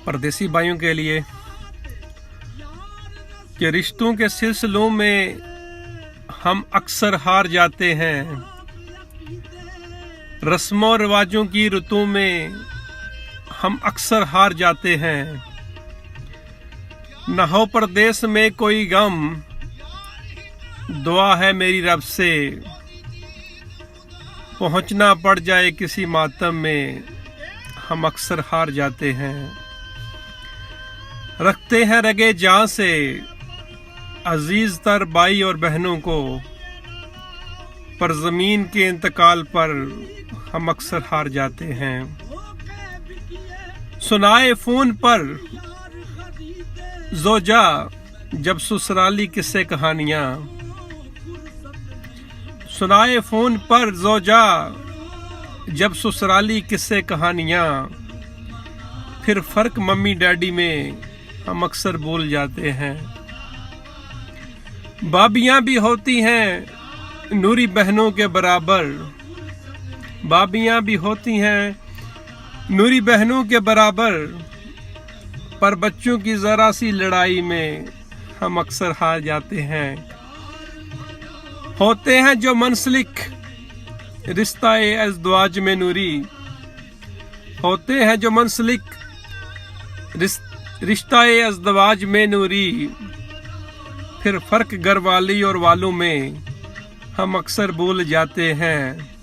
परदेसी भाइयों के लिए कि रिश्तों के सिलसिलों में हम अक्सर हार जाते हैं। रस्मों रिवाजों की ऋतु में हम अक्सर हार जाते हैं। न हो परदेस में कोई गम, दुआ है मेरी रब से, पहुंचना पड़ जाए किसी मातम में हम अक्सर हार जाते हैं। रखते हैं रगे जान से अजीज तर भाई और बहनों को, पर जमीन के इंतकाल पर हम अक्सर हार जाते हैं। सुनाए फोन पर जोजा जब ससुराली किस्से कहानियां, सुनाए फोन पर जोजा जब ससुराली किस्से कहानियां, फिर फर्क मम्मी डैडी में हम अक्सर भूल जाते हैं। भाभियां भी होती हैं नूरी बहनों के बराबर, भाभियां भी होती हैं नूरी बहनों के बराबर, पर बच्चों की जरा सी लड़ाई में हम अक्सर हार जाते हैं। होते हैं जो मनसलिक रिश्ता-ए अज़दवाज में नूरी, होते हैं जो मनसलिक रिश्ता-ए अज़दवाज में नूरी, फिर फर्क घर वाली और वालों में हम अक्सर भूल जाते हैं।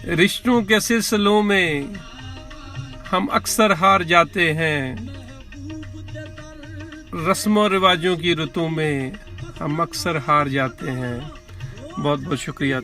रिश्तों के सिलसिलों में हम अक्सर हार जाते हैं। रस्मों रिवाजों की ऋतु में हम अक्सर हार जाते हैं। बहुत बहुत शुक्रिया।